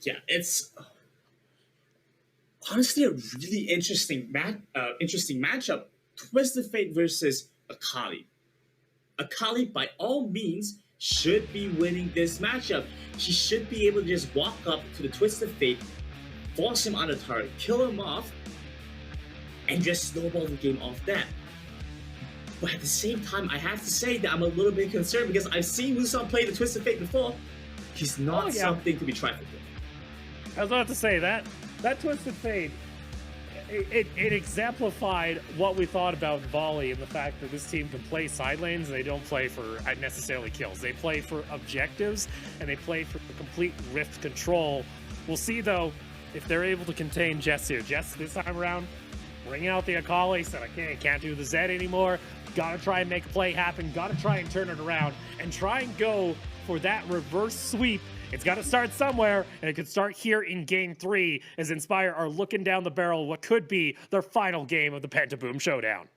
Yeah, it's honestly a really interesting matchup. Twisted Fate versus Akali. Akali, by all means, should be winning this matchup. She should be able to just walk up to the Twisted Fate, force him on the turret, kill him off, and just snowball the game off that. But at the same time, I have to say that I'm a little bit concerned because I've seen Wazzup play the Twisted Fate before. He's not something to be trifled with. I was about to say that Twisted Fate, it exemplified what we thought about Volley and the fact that this team can play side lanes. They don't play for necessarily kills. They play for objectives, and they play for complete rift control. We'll see, though, if they're able to contain Jess here. Jess, this time around, bringing out the Akali, said, I can't do the Zed anymore. Gotta try and make a play happen. Gotta try and turn it around and try and go for that reverse sweep. It's got to start somewhere, and it could start here in Game 3 as Inspire are looking down the barrel of what could be their final game of the Pentaboom Showdown.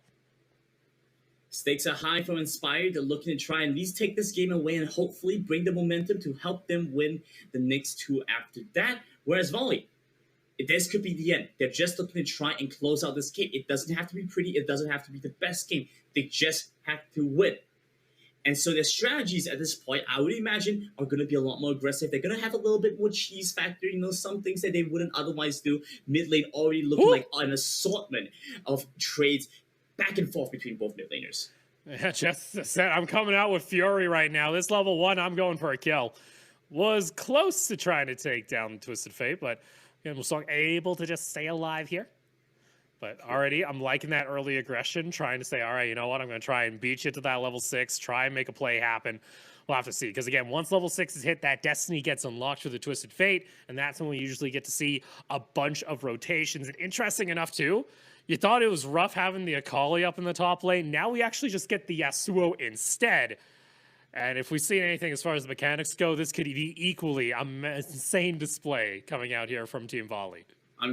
Stakes are high for Inspire. They're looking to try and at least take this game away and hopefully bring the momentum to help them win the next two after that. Whereas Volley, this could be the end. They're just looking to try and close out this game. It doesn't have to be pretty. It doesn't have to be the best game. They just have to win. And so their strategies at this point, I would imagine, are going to be a lot more aggressive. They're going to have a little bit more cheese factor, some things that they wouldn't otherwise do. Mid lane already looking like an assortment of trades back and forth between both mid laners. Yeah, just said, I'm coming out with Fury right now. This level 1, I'm going for a kill. Was close to trying to take down Twisted Fate, but Wazzup able to just stay alive here. But already, I'm liking that early aggression, trying to say, all right, you know what? I'm going to try and beat you to that level 6, try and make a play happen. We'll have to see. Because, again, once level 6 is hit, that Destiny gets unlocked for the Twisted Fate, and that's when we usually get to see a bunch of rotations. And interesting enough, too, you thought it was rough having the Akali up in the top lane. Now we actually just get the Yasuo instead. And if we see anything as far as the mechanics go, this could be equally an insane display coming out here from Team Volley.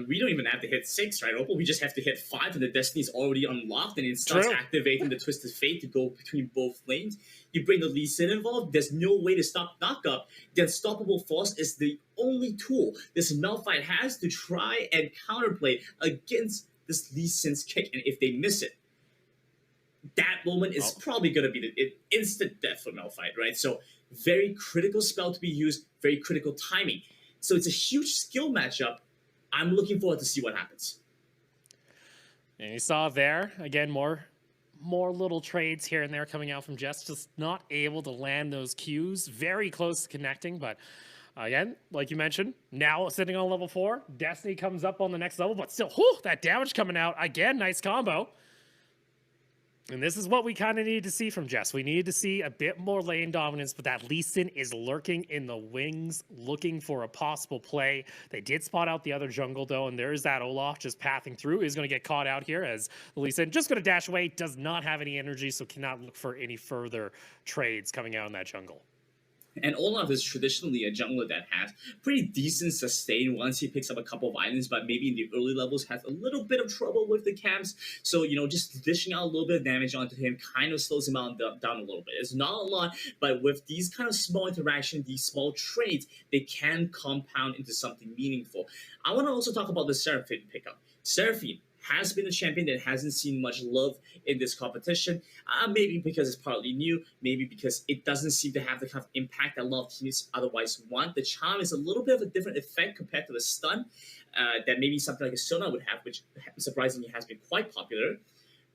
We don't even have to hit 6, right, Opal? We just have to hit 5, and the Destiny's already unlocked, and it starts activating the Twisted Fate to go between both lanes. You bring the Lee Sin involved, there's no way to stop knockup. The Unstoppable Force is the only tool this Malphite has to try and counterplay against this Lee Sin's kick, and if they miss it, that moment is probably going to be the instant death for Malphite, right? So very critical spell to be used, very critical timing. So it's a huge skill matchup. I'm looking forward to see what happens. And you saw there, again, more little trades here and there coming out from Jess, just not able to land those Qs. Very close to connecting, but again, like you mentioned, now sitting on level 4, Destiny comes up on the next level, but still, that damage coming out. Again, nice combo. And this is what we kind of need to see from Jess. We need to see a bit more lane dominance, but that Lee Sin is lurking in the wings, looking for a possible play. They did spot out the other jungle, though, and there's that Olaf just pathing through. Is going to get caught out here as Lee Sin just going to dash away, does not have any energy, so cannot look for any further trades coming out in that jungle. And Olaf is traditionally a jungler that has pretty decent sustain once he picks up a couple of items, but maybe in the early levels has a little bit of trouble with the camps. So, just dishing out a little bit of damage onto him kind of slows him out down a little bit. It's not a lot, but with these kind of small interactions, these small trades, they can compound into something meaningful. I want to also talk about the Seraphine pickup. Seraphine has been a champion that hasn't seen much love in this competition. Maybe because it's partly new, maybe because it doesn't seem to have the kind of impact that a lot of teams otherwise want. The charm is a little bit of a different effect compared to the stun that maybe something like a Sona would have, which surprisingly has been quite popular.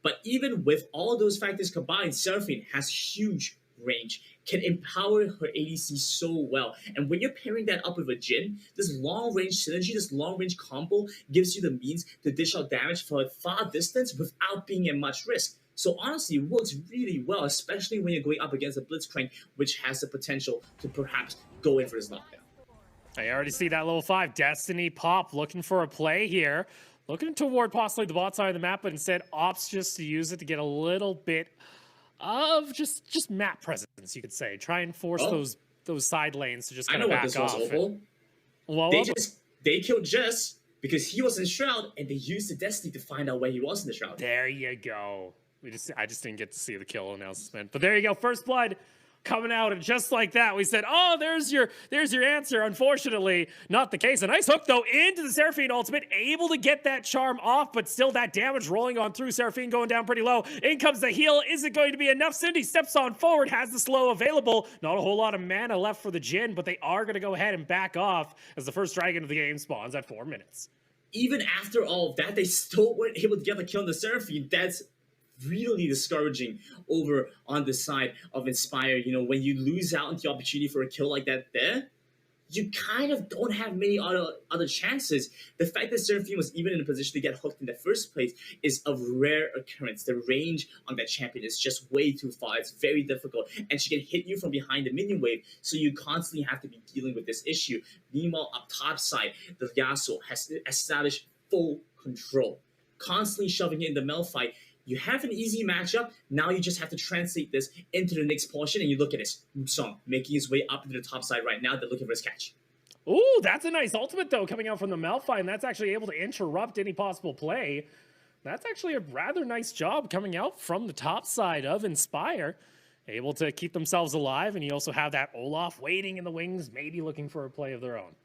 But even with all those factors combined, Seraphine has huge range, can empower her ADC so well. And when you're pairing that up with a Jhin, this long-range synergy, this long-range combo gives you the means to dish out damage for a far distance without being at much risk. So honestly, it works really well, especially when you're going up against a Blitzcrank, which has the potential to perhaps go in for his knockdown. I already see that level 5 Destiny pop looking for a play here. Looking toward possibly the bot side of the map, but instead opts just to use it to get a little bit of just map presence, you could say. Try and force those side lanes to just kind of back off. They killed Jess because he was in Shroud, and they used the Destiny to find out where he was in the Shroud. There you go. I just didn't get to see the kill announcement. But there you go. First blood coming out, and just like that, we said, "Oh, there's your answer." Unfortunately, not the case. A nice hook though into the Seraphine ultimate, able to get that charm off, but still that damage rolling on through. Seraphine going down pretty low. In comes the heal. Is it going to be enough? Cindy steps on forward, has the slow available. Not a whole lot of mana left for the Jhin, but they are going to go ahead and back off as the first dragon of the game spawns at 4 minutes. Even after all of that, they still weren't able to get the kill on the Seraphine. That's really discouraging over on the side of Inspire. You know, when you lose out on the opportunity for a kill like that there, you kind of don't have many other chances. The fact that Seraphine was even in a position to get hooked in the first place is a rare occurrence. The range on that champion is just way too far. It's very difficult, and she can hit you from behind the minion wave, so you constantly have to be dealing with this issue. Meanwhile, up top side, the Yasuo has established full control, constantly shoving it in the Malphite. You have an easy matchup. Now you just have to translate this into the next portion, and you look at this. Wusong making his way up into the top side right now. They're looking for his catch. Ooh, that's a nice ultimate, though, coming out from the Malphite, and that's actually able to interrupt any possible play. That's actually a rather nice job coming out from the top side of Inspire. Able to keep themselves alive, and you also have that Olaf waiting in the wings, maybe looking for a play of their own.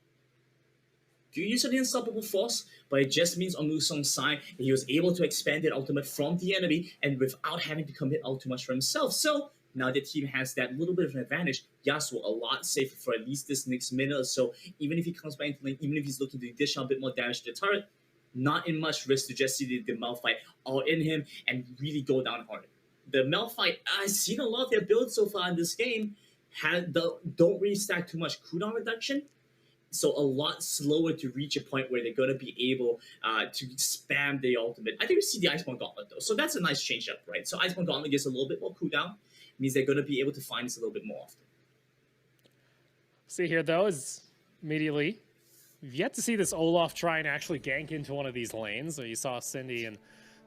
You use an unstoppable force, but it just means on Wusong's side that he was able to expand that ultimate from the enemy and without having to commit all too much for himself. So now the team has that little bit of an advantage. Yasuo a lot safer for at least this next minute or so. Even if he comes back into lane, even if he's looking to dish out a bit more damage to the turret, not in much risk to just see the Malphite all in him and really go down hard. The Malphite, I've seen a lot of their builds so far in this game, don't really stack too much cooldown reduction. So a lot slower to reach a point where they're going to be able to spam the ultimate. I think we see the Iceborne Gauntlet though, so that's a nice change up, right? So Iceborne Gauntlet gets a little bit more cooldown, means they're going to be able to find this a little bit more often. See here though is immediately, we've yet to see this Olaf try and actually gank into one of these lanes. So you saw Cindy and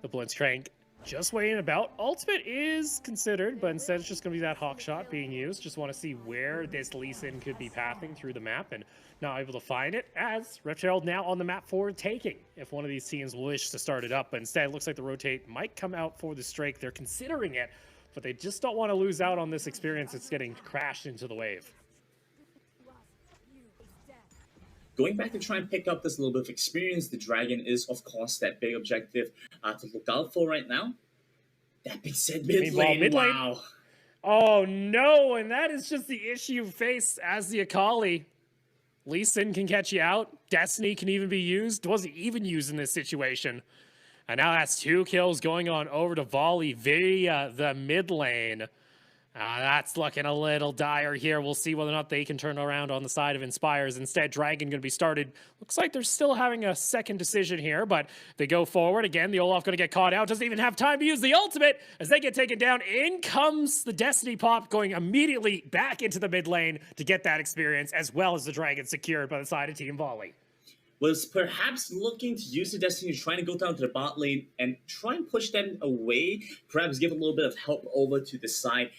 the Blitzcrank just waiting about. Ultimate is considered, but instead it's just going to be that hawk shot being used. Just want to see where this Lee Sin could be pathing through the map, and not able to find it, as Rift Herald now on the map for taking if one of these teams wish to start it up. But instead it looks like the rotate might come out for the Strike. They're considering it, but they just don't want to lose out on this experience that's getting crashed into the wave. Going back to try and pick up this little bit of experience, the Dragon is, of course, that big objective to look out for right now. That being said, mid lane, wow. Oh no, and that is just the issue faced as the Akali. Lee Sin can catch you out. Destiny can even be used. Wasn't even used in this situation. And now that's 2 kills going on over to Volley via the mid lane. That's looking a little dire here. We'll see whether or not they can turn around on the side of Inspires. Instead, Dragon going to be started. Looks like they're still having a second decision here, but they go forward. Again, the Olaf going to get caught out. Doesn't even have time to use the ultimate as they get taken down. In comes the Destiny Pop, going immediately back into the mid lane to get that experience, as well as the Dragon secured by the side of Team Volley. Was perhaps looking to use the Destiny, trying to go down to the bot lane and try and push them away, perhaps give a little bit of help over to the side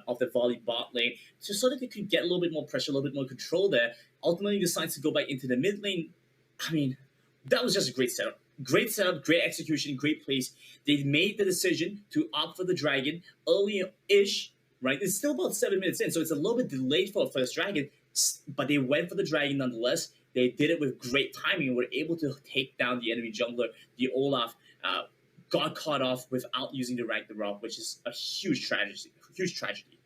of the Volley bot lane, just so that they could get a little bit more pressure, a little bit more control there. Ultimately decides to go back into the mid lane. I mean, that was just a great setup. Great setup, great execution, great plays. They made the decision to opt for the Dragon early-ish, right? It's still about 7 minutes in, so it's a little bit delayed for the first Dragon, but they went for the Dragon nonetheless. They did it with great timing and were able to take down the enemy jungler. The Olaf got caught off without using the Ragnarok, which is a huge tragedy. Huge tragedy.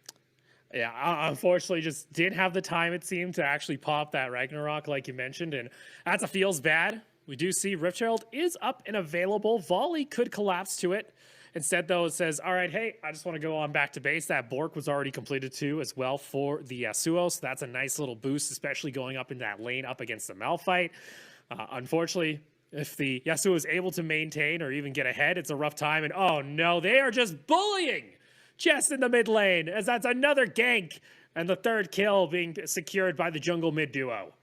Yeah, unfortunately, just didn't have the time, it seemed, to actually pop that Ragnarok, like you mentioned, and that's a feels bad. We do see Rift Herald is up and available. Volley could collapse to it. Instead, though, it says, all right, hey, I just want to go on back to base. That Bork was already completed, too, as well for the Yasuo, so that's a nice little boost, especially going up in that lane up against the Malphite. Unfortunately, if the Yasuo is able to maintain or even get ahead, it's a rough time, and oh no, they are just bullying Jess in the mid lane, as that's another gank, and the third kill being secured by the jungle mid duo.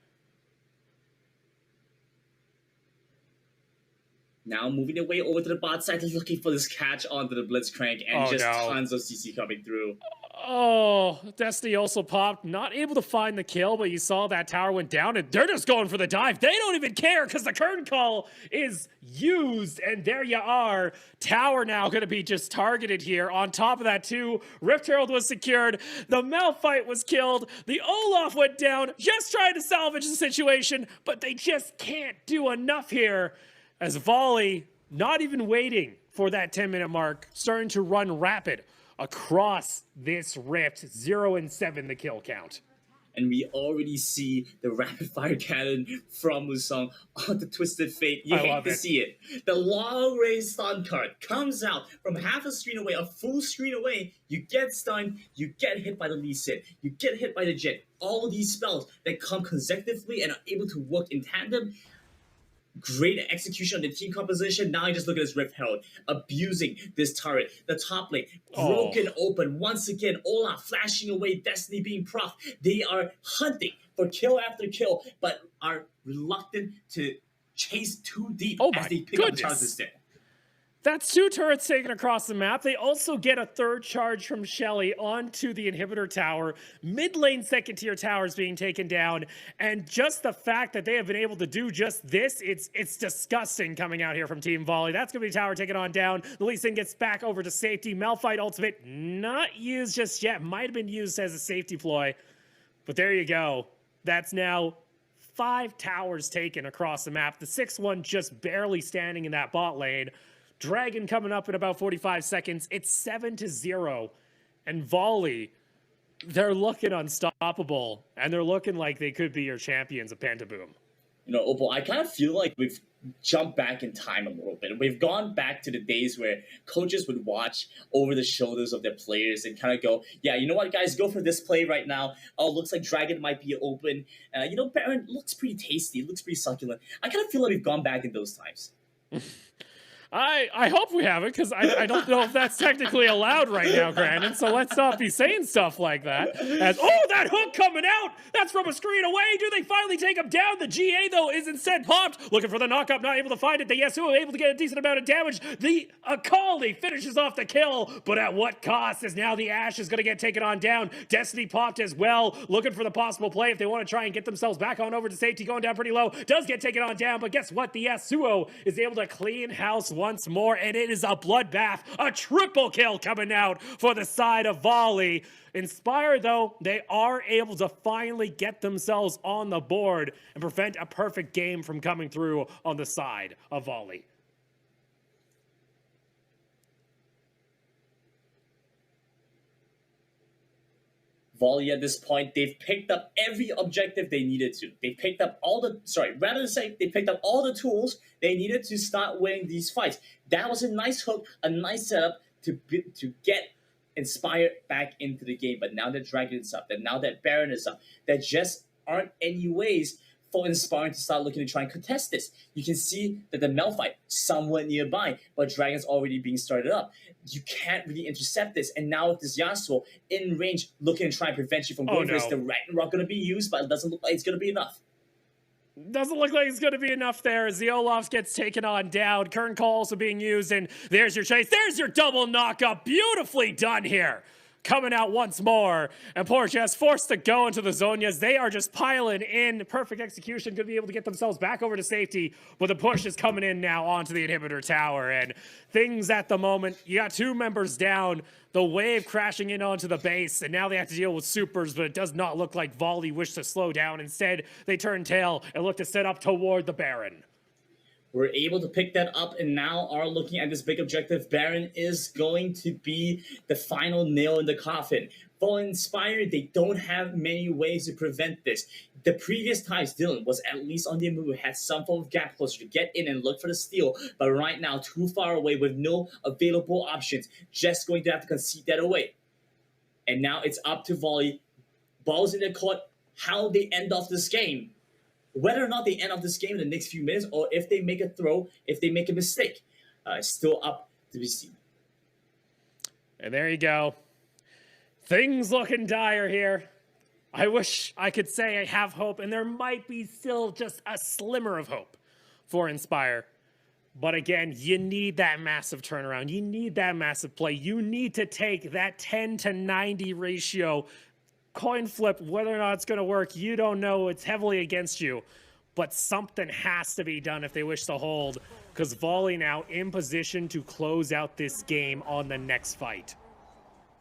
Now moving their way over to the bot side, looking for this catch onto the Blitzcrank, and tons of CC coming through. Oh, Destiny also popped. Not able to find the kill, but you saw that tower went down, and they're just going for the dive. They don't even care because the curtain call is used, and there you are. Tower now going to be just targeted here. On top of that, too, Rift Herald was secured. The Malphite was killed. The Olaf went down, just trying to salvage the situation, but they just can't do enough here as Volley, not even waiting for that 10-minute mark, starting to run rapid across this rift. 0 and 7 the kill count. And we already see the rapid fire cannon from Musang on the Twisted Fate. You hate to see it. The long range stun card comes out from half a screen away, a full screen away. You get stunned, you get hit by the Lee Sin, you get hit by the Jet. All of these spells that come consecutively and are able to work in tandem. Great execution on the team composition. Now you just look at this Rift Herald abusing this turret. The top lane broken open once again. Olaf flashing away. Destiny being prof. They are hunting for kill after kill, but are reluctant to chase too deep as they pick up charges instead. That's 2 turrets taken across the map. They also get a 3rd charge from Shelly onto the inhibitor tower. Mid lane 2nd tier towers being taken down. And just the fact that they have been able to do just this, it's disgusting coming out here from Team Volley. That's going to be tower taken on down. The Lee Sin gets back over to safety. Malphite ultimate not used just yet. Might have been used as a safety ploy. But there you go. That's now 5 towers taken across the map. The 6th one just barely standing in that bot lane. Dragon coming up in about 45 seconds. It's 7-0. And Volley, they're looking unstoppable. And they're looking like they could be your champions of Pentaboom. You know, Opal, I kind of feel like we've jumped back in time a little bit. We've gone back to the days where coaches would watch over the shoulders of their players and kind of go, yeah, you know what, guys, go for this play right now. Oh, looks like Dragon might be open. You know, Baron looks pretty tasty. It looks pretty succulent. I kind of feel like we've gone back in those times. I hope we haven't, because I don't know if that's technically allowed right now, Brandon. So let's not be saying stuff like that. As that hook coming out! That's from a screen away! Do they finally take him down? The GA, though, is instead popped. Looking for the knockup, not able to find it. The Yasuo able to get a decent amount of damage. The Akali finishes off the kill, but at what cost? As now the Ashe is going to get taken on down. Destiny popped as well, looking for the possible play if they want to try and get themselves back on over to safety. Going down pretty low. Does get taken on down, but guess what? The Yasuo is able to clean house once more, and it is a bloodbath. A triple kill coming out for the side of Volley. Inspire, though, they are able to finally get themselves on the board and prevent a perfect game from coming through on the side of Volley. Volley at this point, they've picked up every objective they needed to. They picked up all the, they picked up all the tools they needed to start winning these fights. That was a nice hook, a nice setup to get Inspire back into the game. But now that Dragon is up, that now that Baron is up, there just aren't any ways for Inspire to start looking to try and contest this. You can see that the Malphite somewhat nearby, but Dragon's already being started up. You can't really intercept this, and now with this Yasuo in range looking to try and prevent you from going for this, the Ragnarok going to be used, but it doesn't look like it's going to be enough. Doesn't look like it's going to be enough there as the Olaf gets taken on down. Current call also being used, and there's your chase. There's your double knockup. Beautifully done here. Coming out once more, and Porsche forced to go into the Zonias. They are just piling in. Perfect execution, going to be able to get themselves back over to safety, but the push is coming in now onto the inhibitor tower, and things at the moment, you got 2 members down, the wave crashing in onto the base, and now they have to deal with supers, but it does not look like Volley wished to slow down. Instead, they turn tail and look to set up toward the Baron. We're able to pick that up and now are looking at this big objective. Baron is going to be the final nail in the coffin. For Inspired, they don't have many ways to prevent this. The previous times, Dylan was at least on the move, had some form of gap closer to get in and look for the steal, but right now, too far away with no available options. Just going to have to concede that away. And now it's up to Volley. Balls in their court, how they end off this game. Whether or not they end off this game in the next few minutes, or if they make a throw, if they make a mistake, still up to be seen. And there you go. Things looking dire here. I wish I could say I have hope, and there might be still just a slimmer of hope for Inspire. But again, you need that massive turnaround. You need that massive play. You need to take that 10 to 90 ratio coin flip. Whether or not it's going to work, you don't know. It's heavily against you. But something has to be done if they wish to hold, because Volley now in position to close out this game on the next fight.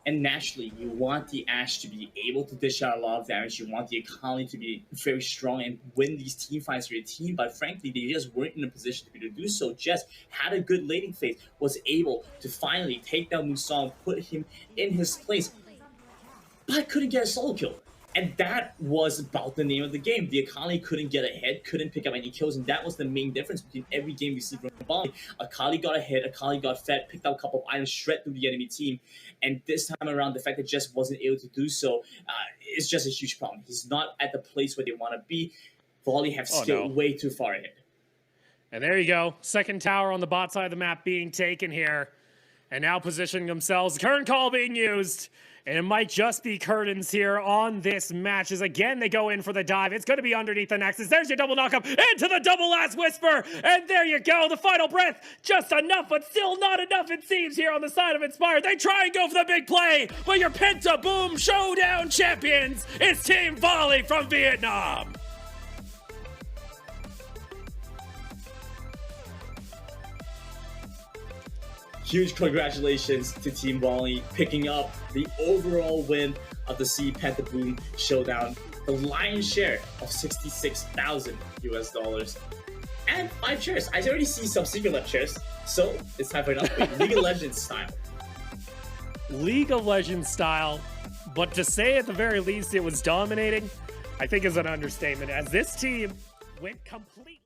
And naturally, you want the Ashe to be able to dish out a lot of damage. You want the economy to be very strong and win these team fights for your team. But frankly, they just weren't in a position to be able to do so. Jess had a good laning phase, was able to finally take down Musang, put him in his place, but couldn't get a solo kill. And that was about the name of the game. The Akali couldn't get ahead, couldn't pick up any kills, and that was the main difference between every game we see from Volley. Akali got ahead, Akali got fed, picked out a couple of items, shred through the enemy team, and this time around, the fact that Jess wasn't able to do so is just a huge problem. He's not at the place where they want to be. Volley have scaled way too far ahead. And there you go. Second tower on the bot side of the map being taken here, and now positioning themselves. Curtain call being used. And it might just be curtains here on this match as again they go in for the dive. It's going to be underneath the Nexus. There's your double knockup into the double last whisper. And there you go. The final breath. Just enough, but still not enough it seems here on the side of Inspired. They try and go for the big play, but your Pentaboom showdown champions is Team Volley from Vietnam. Huge congratulations to Team Volley picking up the overall win of the Pentaboom Showdown. The lion's share of $66,000 US. And 5 chairs. I already see some secret left chairs. So it's time for an upgrade. League of Legends style. League of Legends style. But to say at the very least it was dominating, I think is an understatement, as this team went completely.